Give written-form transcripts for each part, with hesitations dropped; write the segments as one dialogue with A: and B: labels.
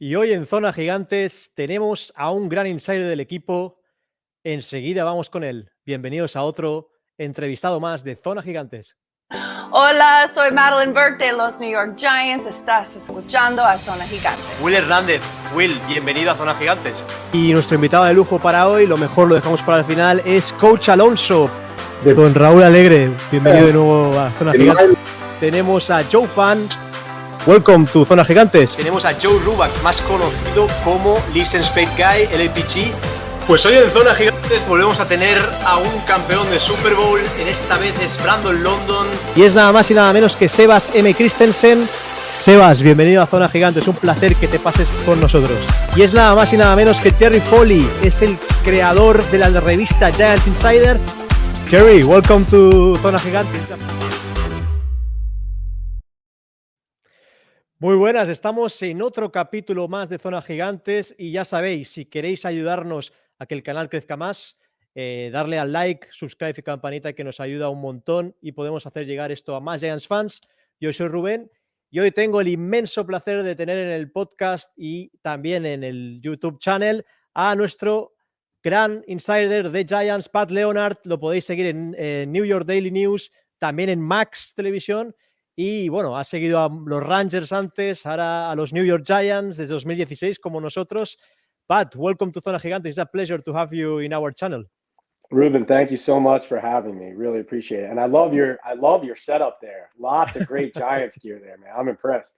A: Y hoy en Zona Gigantes tenemos a un gran insider del equipo. Enseguida vamos con él. Bienvenidos a otro entrevistado más de Zona Gigantes.
B: Hola, soy Madeline Burke de los New York Giants. Estás escuchando a Zona Gigantes.
C: Will Hernández. Will, bienvenido a Zona Gigantes.
A: Y nuestro invitado de lujo para hoy, lo mejor lo dejamos para el final, es Coach Alonso, don Raúl Alegre. Bienvenido de nuevo a Zona Gigantes. Tenemos a Joe Fan. Welcome to Zona Gigantes.
C: Tenemos a Joe Ruback, más conocido como Listen Spade Guy, LPG. Pues hoy en Zona Gigantes volvemos a tener a un campeón de Super Bowl. En esta vez es Brandon London.
A: Y es nada más y nada menos que Sebas M. Christensen. Sebas, bienvenido a Zona Gigantes. Un placer que te pases con nosotros. Y es nada más y nada menos que Jerry Foley. Es el creador de la revista Giants Insider. Jerry, welcome to Zona Gigantes. Muy buenas, estamos en otro capítulo más de Zona Gigantes y ya sabéis, si queréis ayudarnos a que el canal crezca más, darle al like, subscribe y campanita que nos ayuda un montón y podemos hacer llegar esto a más Giants fans. Yo soy Rubén y hoy tengo el inmenso placer de tener en el podcast y también en el YouTube channel a nuestro gran insider de Giants, Pat Leonard. Lo podéis seguir en New York Daily News, también en Maxx Televisión. Y bueno, ha seguido a los Rangers antes, ahora a los New York Giants desde 2016 como nosotros. Pat, welcome to Zona Gigantes. It's a pleasure to have you in our channel.
D: Ruben, thank you so much for having me. Really appreciate it. And I love your setup there. Lots of great Giants gear there, man. I'm impressed.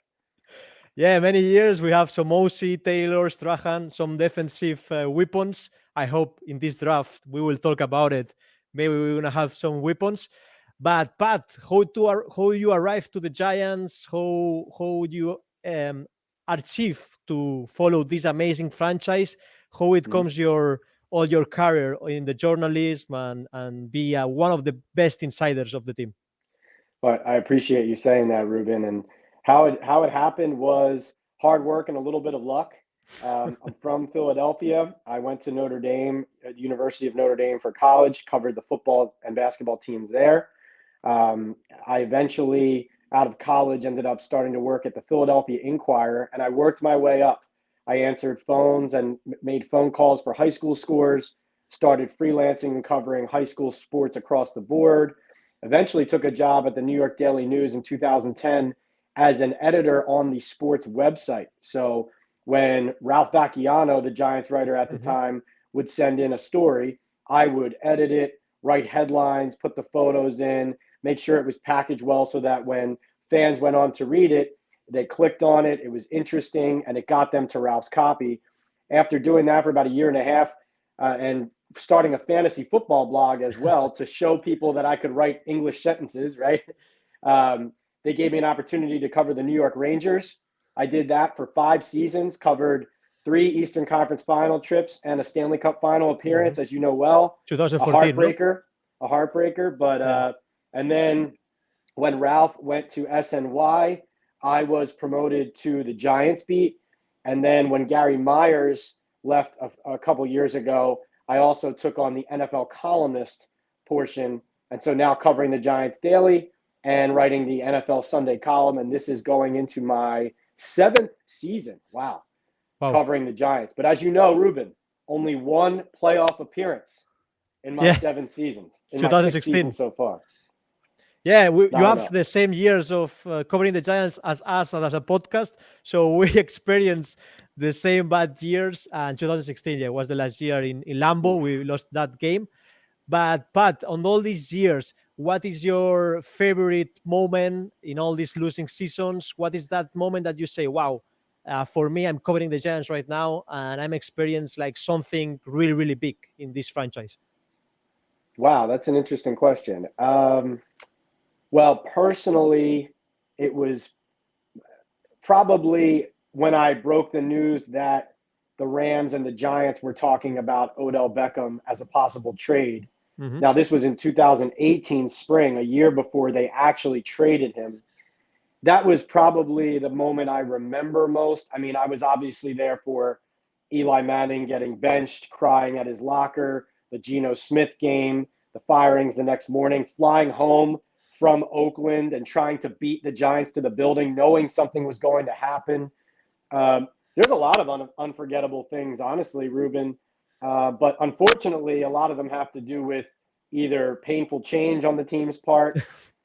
A: Yeah, many years. We have some OC, Taylor, Strahan, some defensive weapons. I hope in this draft we will talk about it. Maybe we're going to have some weapons. But Pat, how you arrived to the Giants? How you achieve to follow this amazing franchise? How it comes all your career in the journalism and be one of the best insiders of the team?
D: But I appreciate you saying that, Ruben. And how it happened was hard work and a little bit of luck. I'm from Philadelphia. I went to Notre Dame, at the University of Notre Dame for college, covered the football and basketball teams there. I eventually, out of college, ended up starting to work at the Philadelphia Inquirer, and I worked my way up. I answered phones and made phone calls for high school scores, started freelancing and covering high school sports across the board, eventually took a job at the New York Daily News in 2010 as an editor on the sports website. So when Ralph Vacchiano, the Giants writer at the time, would send in a story, I would edit it, write headlines, put the photos in, make sure it was packaged well so that when fans went on to read it, they clicked on it, it was interesting, and it got them to Ralph's copy. After doing that for about a year and a half and starting a fantasy football blog as well to show people that I could write English sentences, right? They gave me an opportunity to cover the New York Rangers. I did that for 5 seasons, covered 3 Eastern Conference final trips and a Stanley Cup final appearance, as you know well.
A: 2014,
D: a heartbreaker, but and then when Ralph went to SNY, I was promoted to the Giants beat. And then when Gary Myers left a couple years ago, I also took on the NFL columnist portion. And so now covering the Giants daily and writing the NFL Sunday column. And this is going into my 7th season. Wow. Covering the Giants. But as you know, Ruben, only 1 playoff appearance in my 7 seasons. In
A: 2016
D: my 6 seasons so far.
A: Yeah, you have the same years of covering the Giants as us and as a podcast. So we experienced the same bad years. And 2016 was the last year in Lambeau. We lost that game. But Pat, on all these years, what is your favorite moment in all these losing seasons? What is that moment that you say, wow, for me, I'm covering the Giants right now and I'm experiencing like something really, really big in this franchise?
D: Wow, that's an interesting question. Well, personally, it was probably when I broke the news that the Rams and the Giants were talking about Odell Beckham as a possible trade. Now, this was in 2018 spring, a year before they actually traded him. That was probably the moment I remember most. I mean, I was obviously there for Eli Manning getting benched, crying at his locker, the Geno Smith game, the firings the next morning, flying home from Oakland and trying to beat the Giants to the building, knowing something was going to happen. There's a lot of unforgettable things, honestly, Ruben. But unfortunately, a lot of them have to do with either painful change on the team's part,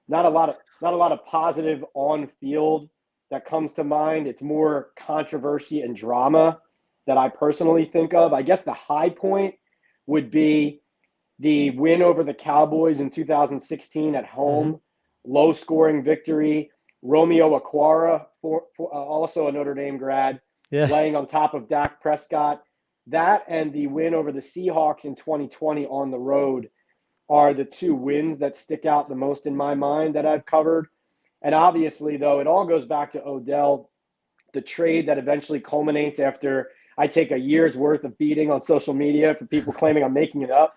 D: not a lot of positive on field that comes to mind. It's more controversy and drama that I personally think of. I guess the high point would be the win over the Cowboys in 2016 at home, low scoring victory. Romeo Aquara, also a Notre Dame grad, laying on top of Dak Prescott. That and the win over the Seahawks in 2020 on the road are the two wins that stick out the most in my mind that I've covered. And obviously, though, it all goes back to Odell, the trade that eventually culminates after I take a year's worth of beating on social media for people claiming I'm making it up.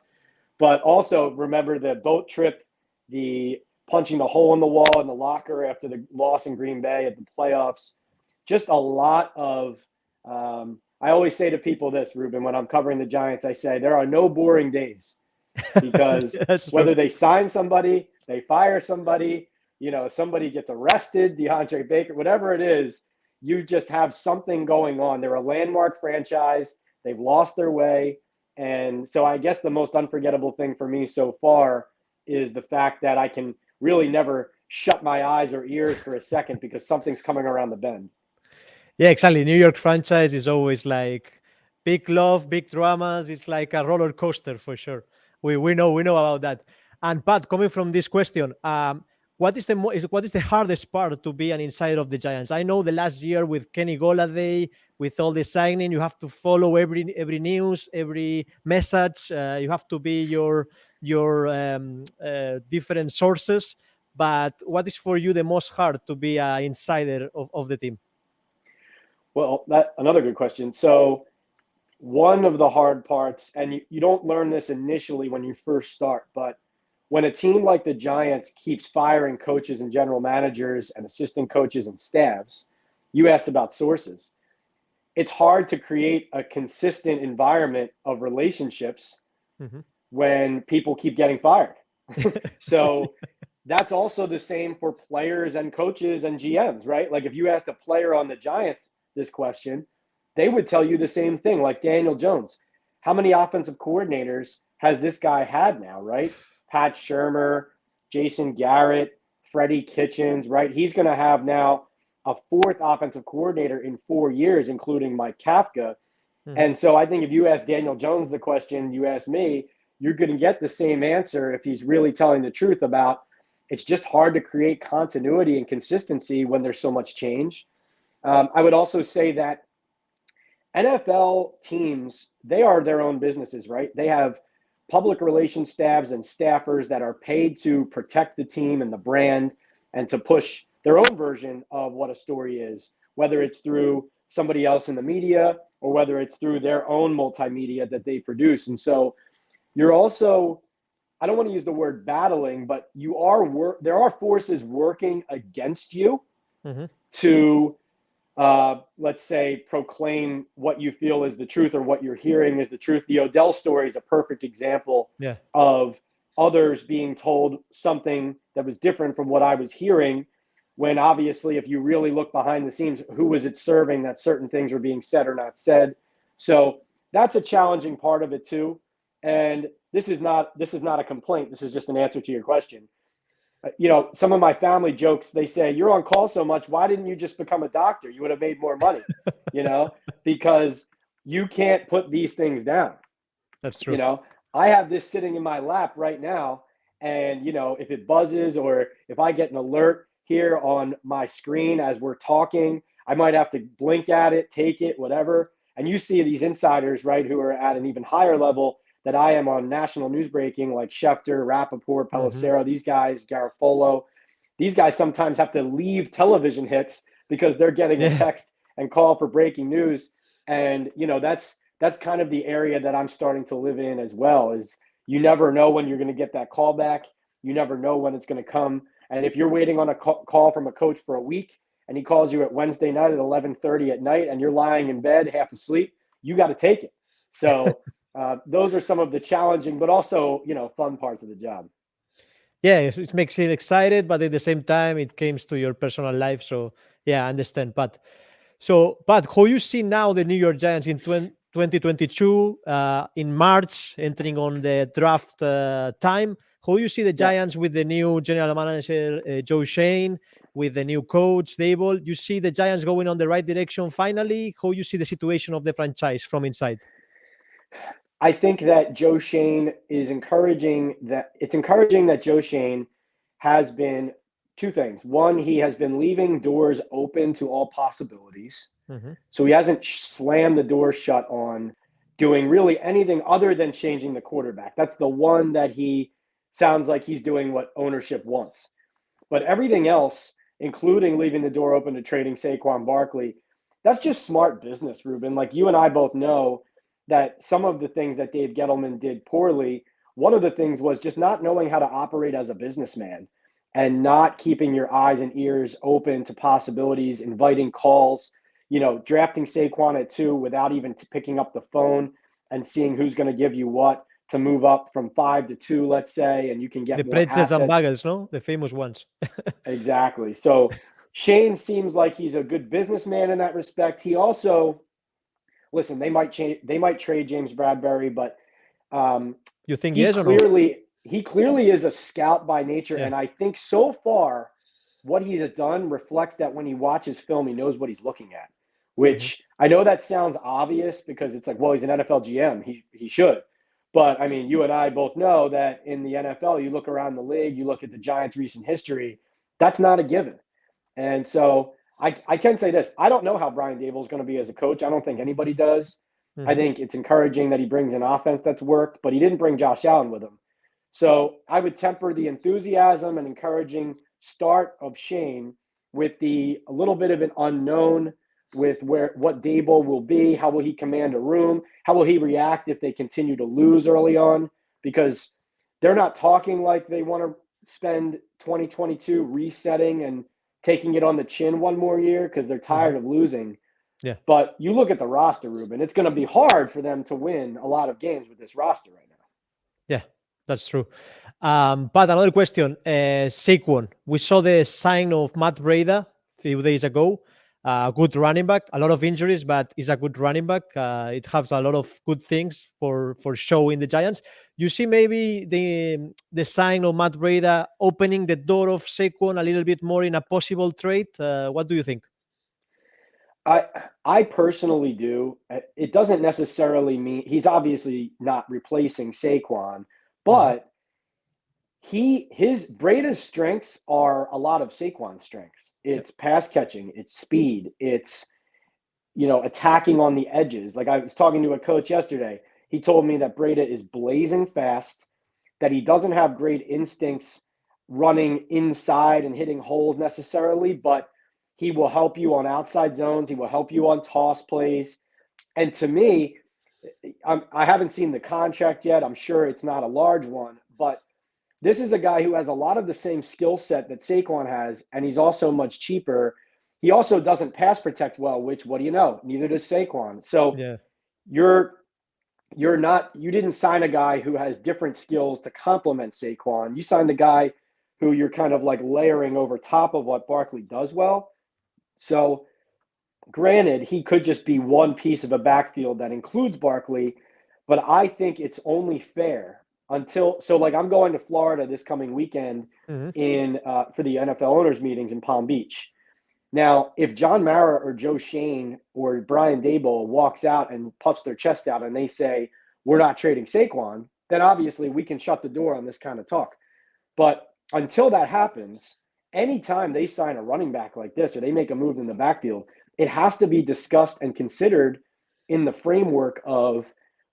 D: But also remember the boat trip, the punching the hole in the wall in the locker after the loss in Green Bay at the playoffs. Just a lot of I always say to people this, Ruben, when I'm covering the Giants, I say there are no boring days because whether they sign somebody, they fire somebody, somebody gets arrested, DeAndre Baker, whatever it is, you just have something going on. They're a landmark franchise. They've lost their way. And so I guess the most unforgettable thing for me so far is the fact that I can really never shut my eyes or ears for a second because something's coming around the bend.
A: Yeah, exactly. New York franchise is always like big love, big dramas. It's like a roller coaster for sure. We know about that. And Pat, coming from this question, what is the hardest part to be an insider of the Giants? I know the last year with Kenny Golladay, with all the signing, you have to follow every news, every message. You have to be your different sources. But what is for you the most hard to be an insider of the team?
D: Well, that's another good question. So one of the hard parts, and you don't learn this initially when you first start, but when a team like the Giants keeps firing coaches and general managers and assistant coaches and staffs, you asked about sources. It's hard to create a consistent environment of relationships when people keep getting fired. So that's also the same for players and coaches and GMs, right? Like if you asked a player on the Giants this question, they would tell you the same thing, like Daniel Jones. How many offensive coordinators has this guy had now, right? Pat Shurmur, Jason Garrett, Freddie Kitchens, right? He's going to have now a fourth offensive coordinator in 4 years, including Mike Kafka. And so I think if you ask Daniel Jones the question you ask me, you're going to get the same answer if he's really telling the truth about it's just hard to create continuity and consistency when there's so much change. I would also say that NFL teams, they are their own businesses, right? They have public relations staffs and staffers that are paid to protect the team and the brand and to push their own version of what a story is, whether it's through somebody else in the media or whether it's through their own multimedia that they produce. And so you're also, I don't want to use the word battling, but there are forces working against you to let's say, proclaim what you feel is the truth or what you're hearing is the truth. The Odell story is a perfect example of others being told something that was different from what I was hearing, when obviously if you really look behind the scenes, who was it serving that certain things were being said or not said. So that's a challenging part of it too. And this is not a complaint. This is just an answer to your question. Some of my family jokes, they say, you're on call so much, why didn't you just become a doctor? You would have made more money, because you can't put these things down.
A: That's true.
D: I have this sitting in my lap right now, and, if it buzzes or if I get an alert here on my screen as we're talking, I might have to blink at it, take it, whatever. And you see these insiders, right, who are at an even higher level that I am on national news breaking, like Schefter, Rappaport, Pelissero, these guys, Garofolo. These guys sometimes have to leave television hits because they're getting a text and call for breaking news. And, that's kind of the area that I'm starting to live in as well, is you never know when you're going to get that call back. You never know when it's going to come. And if you're waiting on a call from a coach for a week and he calls you at Wednesday night at 11:30 at night and you're lying in bed half asleep, you got to take it. So those are some of the challenging, but also, fun parts of the job.
A: Yeah, it makes it excited, but at the same time, it comes to your personal life. So, yeah, I understand. But So, Pat, how you see now the New York Giants in 2022 in March, entering on the draft time? How you see the Giants with the new general manager Joe Shane, with the new coach Dable? You see the Giants going on the right direction finally? How you see the situation of the franchise from inside?
D: I think that Joe Shane is encouraging that Joe Shane has been two things. One, he has been leaving doors open to all possibilities.
A: Mm-hmm.
D: So he hasn't slammed the door shut on doing really anything other than changing the quarterback. That's the one that he sounds like he's doing what ownership wants. But everything else, including leaving the door open to trading Saquon Barkley, that's just smart business, Ruben. Like you and I both know that some of the things that Dave Gettleman did poorly, one of the things was just not knowing how to operate as a businessman and not keeping your eyes and ears open to possibilities, inviting calls, drafting Saquon at 2 without even picking up the phone and seeing who's going to give you what to move up from 5 to 2, let's say, and you can get
A: The
D: more
A: pretzels
D: assets.
A: and bagels, no? The famous ones.
D: Exactly. So Shane seems like he's a good businessman in that respect. He also, listen, they might trade James Bradbury, but
A: you think
D: he
A: yes or no?
D: He clearly is a scout by nature, and I think so far what he has done reflects that when he watches film, he knows what he's looking at. Which I know that sounds obvious because it's like, well, he's an NFL GM, he should. But I mean, you and I both know that in the NFL, you look around the league, you look at the Giants' recent history, that's not a given. And so I can say this. I don't know how Brian Dable is going to be as a coach. I don't think anybody does. I think it's encouraging that he brings an offense that's worked, but he didn't bring Josh Allen with him. So I would temper the enthusiasm and encouraging start of Shane with a little bit of an unknown with what Dable will be, how will he command a room, how will he react if they continue to lose early on, because they're not talking like they want to spend 2022 resetting and taking it on the chin one more year because they're tired of losing.
A: Yeah.
D: But you look at the roster, Ruben, it's going to be hard for them to win a lot of games with this roster right now.
A: Yeah, that's true. But another question, Saquon. We saw the sign of Matt Breida a few days ago. Good running back, a lot of injuries, but he's a good running back. It has a lot of good things for show in the Giants. You see maybe the sign of Matt Breida opening the door of Saquon a little bit more in a possible trade. What do you think?
D: I personally do. It doesn't necessarily mean he's obviously not replacing Saquon, but Breida's strengths are a lot of Saquon's strengths. It's pass catching, it's speed, it's attacking on the edges. Like I was talking to a coach yesterday, he told me that Breida is blazing fast, that he doesn't have great instincts running inside and hitting holes necessarily, but he will help you on outside zones. He will help you on toss plays. And to me, I haven't seen the contract yet. I'm sure it's not a large one, but this is a guy who has a lot of the same skill set that Saquon has, and he's also much cheaper. He also doesn't pass protect well, which, what do you know? Neither does Saquon. So you didn't sign a guy who has different skills to complement Saquon. You signed a guy who you're kind of like layering over top of what Barkley does well. So granted, he could just be one piece of a backfield that includes Barkley, but I think it's only fair I'm going to Florida this coming weekend for the NFL owners meetings in Palm Beach. Now, if John Mara or Joe Shane or Brian Dable walks out and puffs their chest out and they say, we're not trading Saquon, then obviously we can shut the door on this kind of talk. But until that happens, anytime they sign a running back like this or they make a move in the backfield, it has to be discussed and considered in the framework of,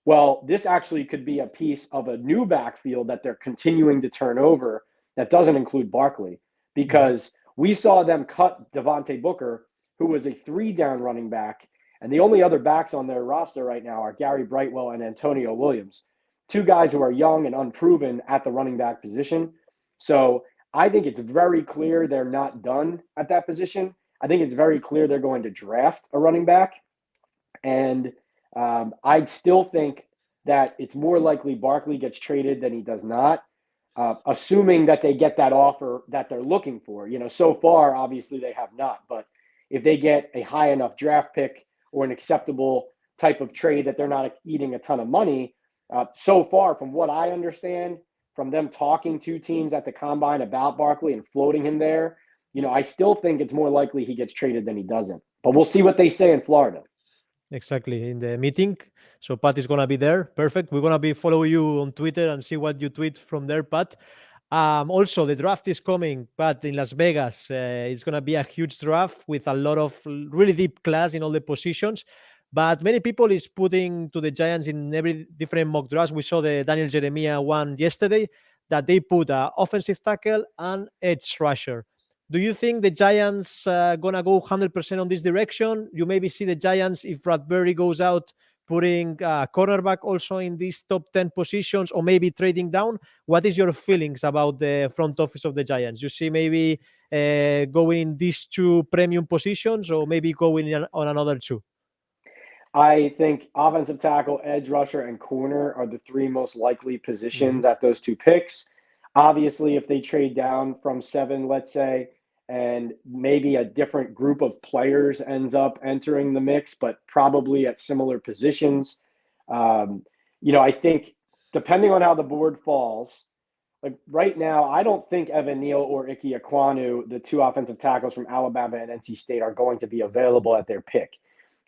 D: well, this actually could be a piece of a new backfield that they're continuing to turn over that doesn't include Barkley, because we saw them cut Devontae Booker, who was a 3-down running back, and the only other backs on their roster right now are Gary Brightwell and Antonio Williams, two guys who are young and unproven at the running back position. So I think it's very clear they're not done at that position. I think it's very clear they're going to draft a running back. And I still think that it's more likely Barkley gets traded than he does not, assuming that they get that offer that they're looking for. So far, obviously they have not. But if they get a high enough draft pick or an acceptable type of trade that they're not eating a ton of money. So far, from what I understand, from them talking to teams at the combine about Barkley and floating him there, I still think it's more likely he gets traded than he doesn't. But we'll see what they say in Florida.
A: Exactly, in the meeting. So Pat is going to be there. Perfect. We're going to be following you on Twitter and see what you tweet from there, Pat. Also, the draft is coming, Pat, in Las Vegas. It's going to be a huge draft with a lot of really deep class in all the positions. But many people is putting to the Giants in every different mock drafts. We saw the Daniel Jeremiah one yesterday that they put an offensive tackle and edge rusher. Do you think the Giants gonna go 100% on this direction? You maybe see the Giants, if Bradbury goes out, putting cornerback also in these top 10 positions, or maybe trading down. What is your feelings about the front office of the Giants? You see maybe going in these two premium positions, or maybe going on another two?
D: I think offensive tackle, edge rusher, and corner are the three most likely positions at those two picks. Obviously, if they trade down from 7, let's say, and maybe a different group of players ends up entering the mix, but probably at similar positions. I think depending on how the board falls, like right now, I don't think Evan Neal or Ike Ekwonu, the two offensive tackles from Alabama and NC State, are going to be available at their pick.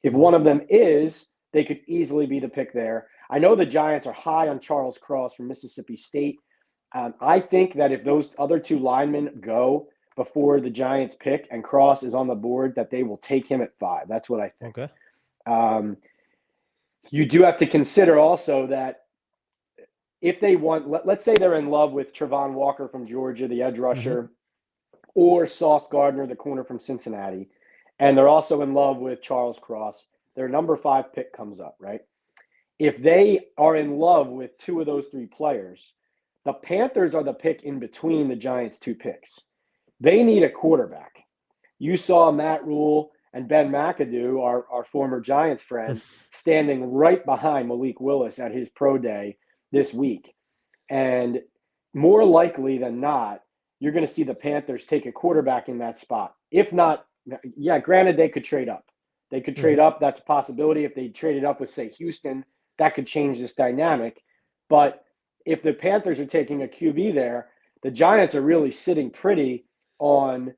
D: If one of them is, they could easily be the pick there. I know the Giants are high on Charles Cross from Mississippi State. I think that if those other two linemen go before the Giants pick and Cross is on the board, that they will take him at 5. That's what I think.
A: Okay.
D: You do have to consider also that if they want, let's say they're in love with Travon Walker from Georgia, the edge rusher, or Sauce Gardner, the corner from Cincinnati, and they're also in love with Charles Cross, their number 5 pick comes up, right? If they are in love with two of those 3 players, the Panthers are the pick in between the Giants' 2 picks. They need a quarterback. You saw Matt Rule and Ben McAdoo, our former Giants friend, standing right behind Malik Willis at his pro day this week. And more likely than not, you're going to see the Panthers take a quarterback in that spot. If not, yeah, granted, they could trade up. They could trade up. That's a possibility. If they traded up with, say, Houston, that could change this dynamic. But if the Panthers are taking a QB there, the Giants are really sitting pretty on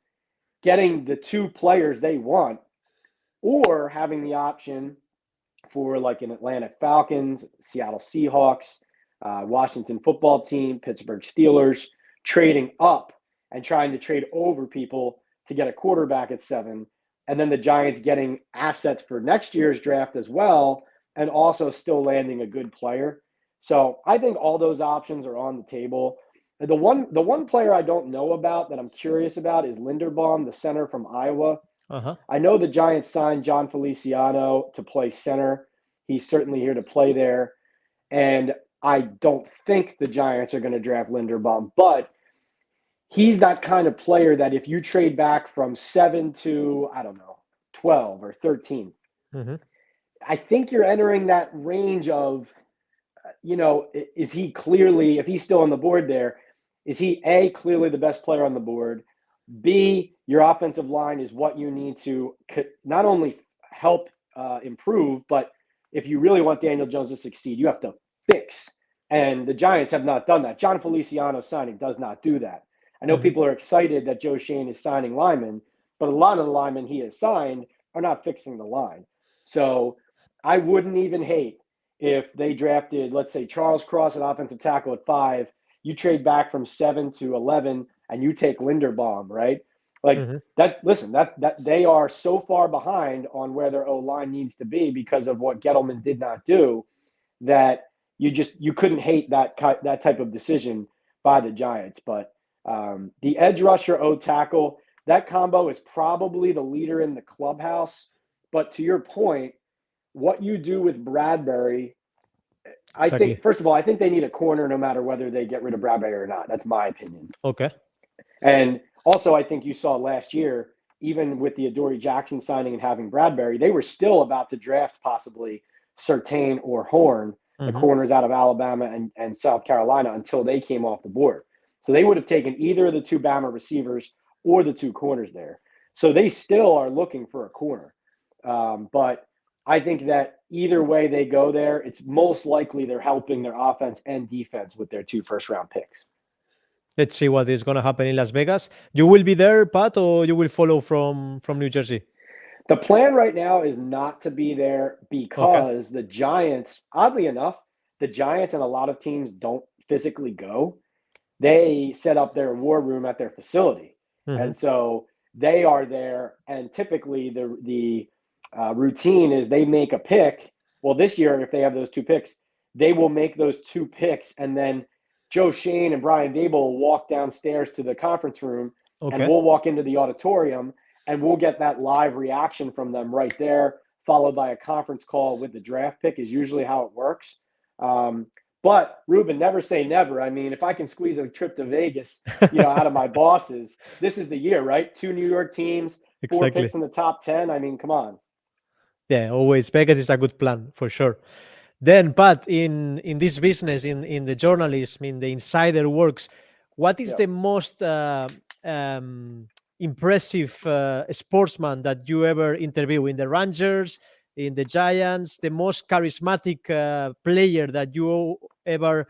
D: getting the 2 players they want, or having the option for like an Atlanta Falcons, Seattle Seahawks, Washington football team, Pittsburgh Steelers, trading up and trying to trade over people to get a quarterback at 7, and then the Giants getting assets for next year's draft as well, and also still landing a good player. So I think all those options are on the table. The one player I don't know about that I'm curious about is Linderbaum, the center from Iowa. I know the Giants signed John Feliciano to play center. He's certainly here to play there. And I don't think the Giants are going to draft Linderbaum, but he's that kind of player that if you trade back from 7 to, 12 or 13, I think you're entering that range of, is he clearly, if he's still on the board there, is he A, clearly the best player on the board? B, your offensive line is what you need to not only help improve, but if you really want Daniel Jones to succeed, you have to fix. And the Giants have not done that. John Feliciano's signing does not do that. I know people are excited that Joe Schoen is signing linemen, but a lot of the linemen he has signed are not fixing the line. So I wouldn't even hate if they drafted, let's say, Charles Cross, an offensive tackle at 5, you trade back from 7 to 11, and you take Linderbaum, right? Like that. Listen, that they are so far behind on where their O-line needs to be because of what Gettleman did not do, that you couldn't hate that type of decision by the Giants. But the edge rusher, O-tackle, that combo is probably the leader in the clubhouse. But to your point, what you do with Bradbury, I think, first of all, I think they need a corner no matter whether they get rid of Bradbury or not. That's my opinion.
A: Okay.
D: And also, I think you saw last year, even with the Adoree Jackson signing and having Bradbury, they were still about to draft possibly Surtain or Horn, the corners out of Alabama and South Carolina, until they came off the board. So they would have taken either of the 2 Bama receivers or the 2 corners there. So they still are looking for a corner. But I think that either way they go there, it's most likely they're helping their offense and defense with their 2 first-round picks.
A: Let's see what is going to happen in Las Vegas. You will be there, Pat, or you will follow from New Jersey?
D: The plan right now is not to be there because the Giants, oddly enough, the Giants and a lot of teams don't physically go. They set up their war room at their facility. And so they are there, and typically the routine is they make a pick. Well, this year, if they have those 2 picks, they will make those 2 picks, and then Joe Shane and Brian Dable will walk downstairs to the conference room, and we'll walk into the auditorium, and we'll get that live reaction from them right there, followed by a conference call with the draft pick is usually how it works. But Ruben, never say never. I mean, if I can squeeze a trip to Vegas, out of my bosses, this is the year, right? 2 New York teams, 4 picks in the top 10. I mean, come on.
A: Yeah, always Vegas is a good plan for sure. Then, Pat, in this business, in the journalism, in the insider works, what is the most impressive sportsman that you ever interview in the Rangers, in the Giants, the most charismatic player that you ever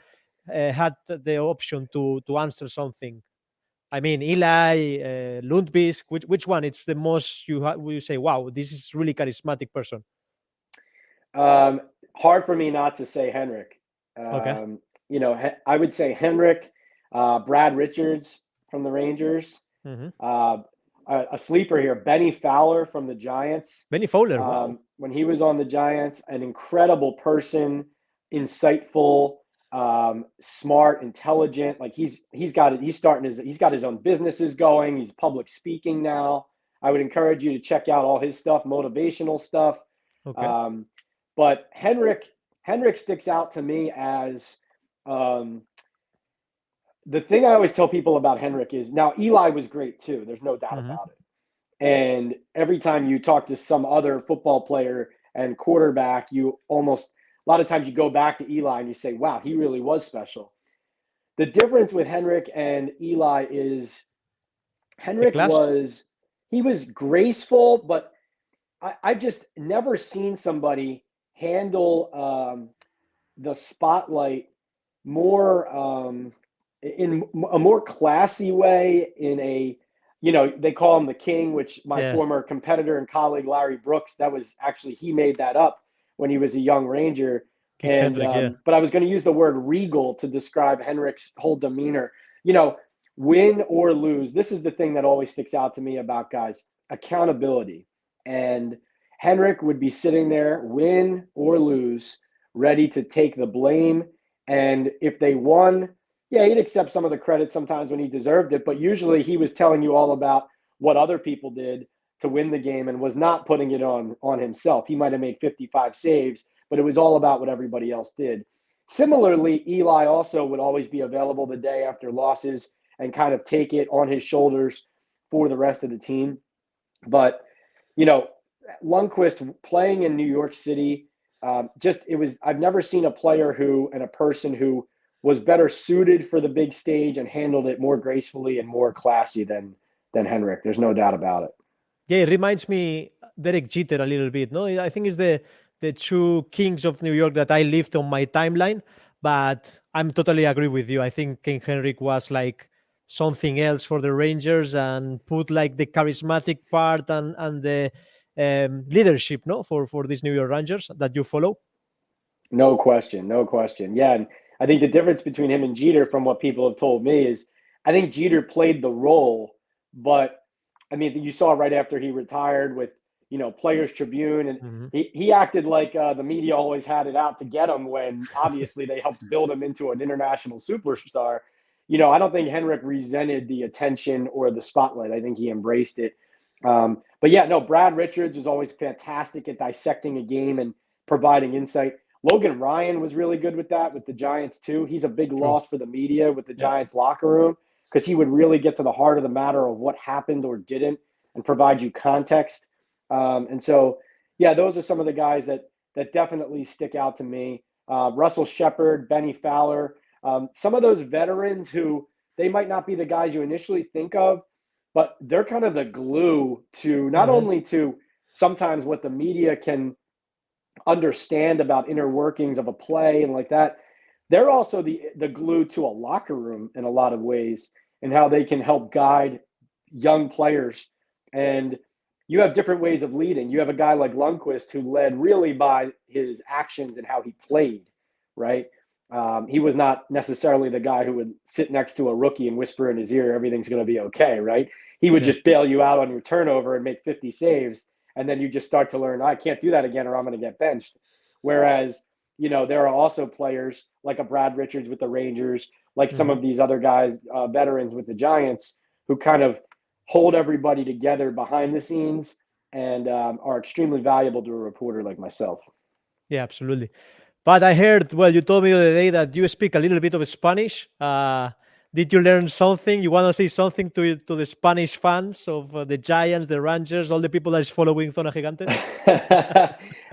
A: had the option to answer something? I mean, Eli, Lundqvist, which one? It's the most you say, wow, this is really charismatic person.
D: Hard for me not to say Henrik. I would say Henrik, Brad Richards from the Rangers, a sleeper here, Benny Fowler from the Giants.
A: Benny Fowler, wow.
D: When he was on the Giants, an incredible person, insightful, smart, intelligent. Like he's got his own businesses going. He's public speaking now. I would encourage you to check out all his stuff, motivational stuff. But Henrik sticks out to me as the thing I always tell people about Henrik is, now Eli was great too. There's no doubt about it. And every time you talk to some other football player and quarterback, a lot of times you go back to Eli and you say, wow, he really was special. The difference with Henrik and Eli is Henrik was graceful, but I've just never seen somebody handle the spotlight more in a more classy way, in a, they call him the king, which my former competitor and colleague Larry Brooks, he made that up when he was a young Ranger. And but I was going to use the word regal to describe Henrik's whole demeanor. Win or lose, this is the thing that always sticks out to me about guys: accountability. And Henrik would be sitting there, win or lose, ready to take the blame. And if they won, he'd accept some of the credit sometimes when he deserved it. But usually he was telling you all about what other people did to win the game and was not putting it on himself. He might have made 55 saves, but it was all about what everybody else did. Similarly, Eli also would always be available the day after losses and kind of take it on his shoulders for the rest of the team. But, Lundqvist playing in New York City, I've never seen a player and a person who was better suited for the big stage and handled it more gracefully and more classy than Henrik. There's no doubt about it.
A: Yeah, it reminds me Derek Jeter a little bit. No, I think it's the 2 kings of New York that I lived on my timeline, but I'm totally agree with you. I think King Henrik was like something else for the Rangers and put like the charismatic part and the leadership, for these New York Rangers that you follow.
D: No question. Yeah, and I think the difference between him and Jeter, from what people have told me, is I think Jeter played the role, but I mean, you saw right after he retired with, Players Tribune, and he acted like the media always had it out to get him when obviously they helped build him into an international superstar. I don't think Henrik resented the attention or the spotlight. I think he embraced it. But yeah, no, Brad Richards is always fantastic at dissecting a game and providing insight. Logan Ryan was really good with that with the Giants too. He's a big loss for the media with the Giants locker room, because he would really get to the heart of the matter of what happened or didn't and provide you context. And so, those are some of the guys that definitely stick out to me. Russell Shepard, Benny Fowler, some of those veterans who they might not be the guys you initially think of, but they're kind of the glue to not only to sometimes what the media can understand about inner workings of a play and like that. They're also the glue to a locker room in a lot of ways, and how they can help guide young players. And you have different ways of leading. You have a guy like Lundqvist who led really by his actions and how he played, right? He was not necessarily the guy who would sit next to a rookie and whisper in his ear, everything's going to be okay, right? He would just bail you out on your turnover and make 50 saves. And then you just start to learn, I can't do that again or I'm going to get benched. Whereas, you know, there are also players like a Brad Richards with the Rangers, like some of these other guys, veterans with the Giants, who kind of hold everybody together behind the scenes and are extremely valuable to a reporter like myself.
A: Yeah, absolutely. But I heard, well, you told me the other day that you speak a little bit of Spanish. Did you learn something? You want to say something to the Spanish fans of the Giants, the Rangers, all the people that is following Zona Gigantes?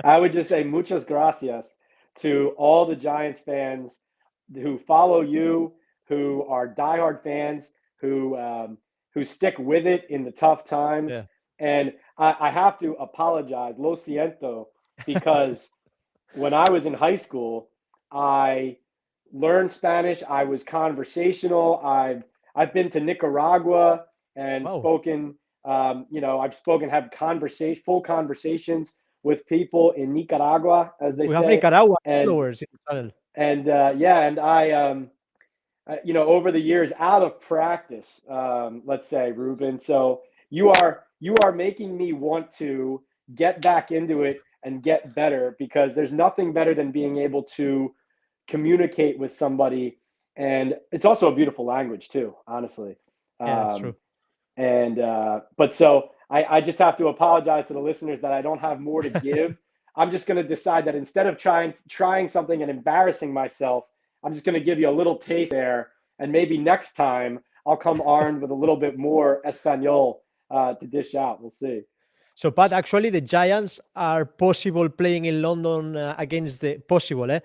D: I would just say muchas gracias to all the Giants fans who follow you, who are diehard fans, who stick with it in the tough times.
A: Yeah.
D: And I have to apologize, lo siento, because when I was in high school, I learned Spanish. I was conversational. I've been to Nicaragua and
A: Wow.
D: spoken. I've spoken, have full conversations with people in Nicaragua, as they
A: We
D: say.
A: have Nicaragua
D: and
A: followers in the channel.
D: and I over the years, out of practice, let's say, Ruben. So you are making me want to get back into it and get better, because there's nothing better than being able to communicate with somebody. And it's also a beautiful language too, honestly.
A: Yeah, that's true.
D: But so I just have to apologize to the listeners that I don't have more to give. I'm just going to decide that instead of trying something and embarrassing myself, I'm just going to give you a little taste there. And maybe next time I'll come armed with a little bit more Espanol to dish out. We'll see.
A: So, Pat, actually, the Giants are possible playing in London against the Packers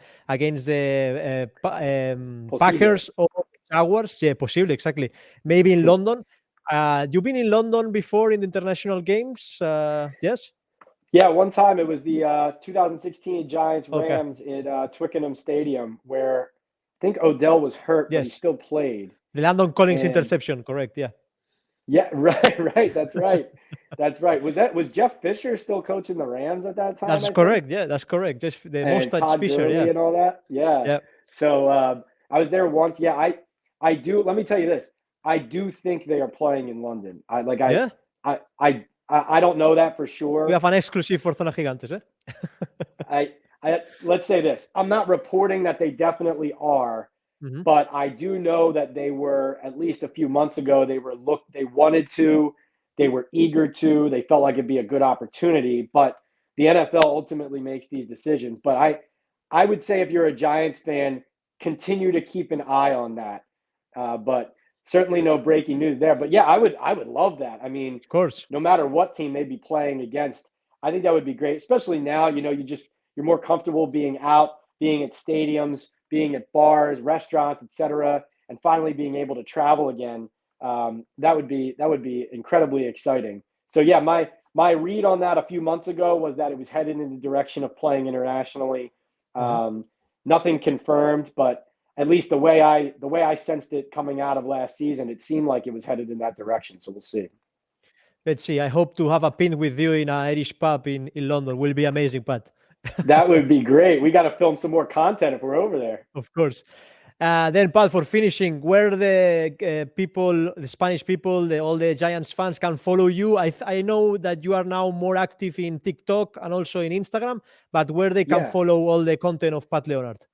A: or Jaguars. Yeah, possible, exactly. Maybe in London. You've been in London before in the international games? Yes?
D: Yeah, one time it was the 2016 Giants-Rams at Twickenham Stadium, where I think Odell was hurt, but he still played.
A: The Landon Collins interception, correct, yeah.
D: Yeah, right. That's right. That's right. Was Jeff Fisher still coaching the Rams at that time?
A: That's correct. Yeah, that's correct. Just the mustache Fisher, yeah,
D: and all that. Yeah. So I was there once. Yeah, I do. Let me tell you this. I do think they are playing in London. I don't know that for sure.
A: We have an exclusive for Zona Gigantes,
D: I let's say this. I'm not reporting that they definitely are. But I do know that they were, at least a few months ago, they wanted to, they were eager to, they felt like it'd be a good opportunity, but the NFL ultimately makes these decisions. But I would say, if you're a Giants fan, continue to keep an eye on that. But certainly no breaking news there. But yeah, I would love that. I mean,
A: of course,
D: no matter what team they'd be playing against, I think that would be great, especially now, you're more comfortable being out, being at stadiums, being at bars, restaurants, etc., and finally being able to travel again. That would be incredibly exciting. So yeah, my read on that a few months ago was that it was headed in the direction of playing internationally. Nothing confirmed, but at least the way I sensed it coming out of last season, it seemed like it was headed in that direction. So we'll see.
A: Let's see. I hope to have a pint with you in an Irish pub in London. Will be amazing, Pat.
D: That would be great. We got to film some more content if we're over there.
A: Of course. Then, Pat, for finishing, where the people, the Spanish people, all the Giants fans can follow you? I know that you are now more active in TikTok and also in Instagram, but where they can follow all the content of Pat Leonard?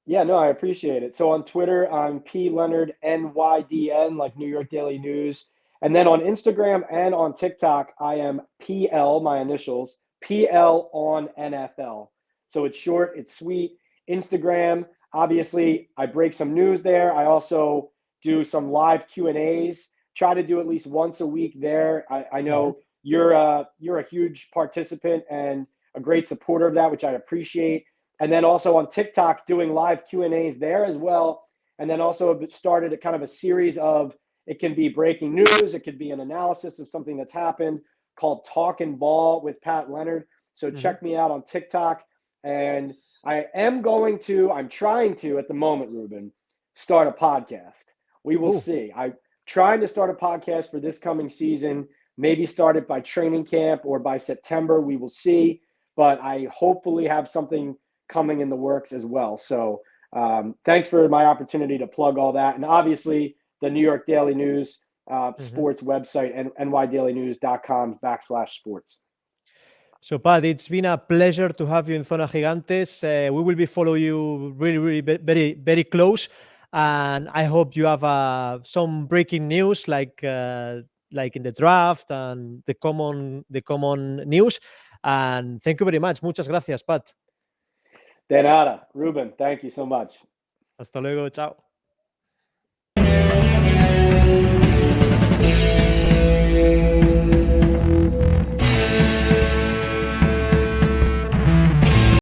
D: Yeah, no, I appreciate it. So on Twitter, I'm P Leonard NYDN, like New York Daily News. And then on Instagram and on TikTok, I am PL, my initials, PL on NFL. So it's short, it's sweet. Instagram, obviously, I break some news there. I also do some live Q&As. Try to do at least once a week there. I know you're a huge participant and a great supporter of that, which I appreciate. And then also on TikTok, doing live Q&As there as well. And then also started a kind of a series of It can be breaking news. It could be an analysis of something that's happened, called Talking Ball with Pat Leonard. So check me out on TikTok. And I'm trying to, at the moment, Ruben, start a podcast. We will see. I'm trying to start a podcast for this coming season, maybe start it by training camp or by September. We will see. But I hopefully have something coming in the works as well. So thanks for my opportunity to plug all that. And obviously, the New York Daily News sports website, and nydailynews.com/sports.
A: So, Pat, it's been a pleasure to have you in Zona Gigantes. We will be following you really, very, very close. And I hope you have some breaking news like in the draft and the common news. And thank you very much. Muchas gracias, Pat.
D: De nada, Ruben. Thank you so much.
A: Hasta luego. Chao.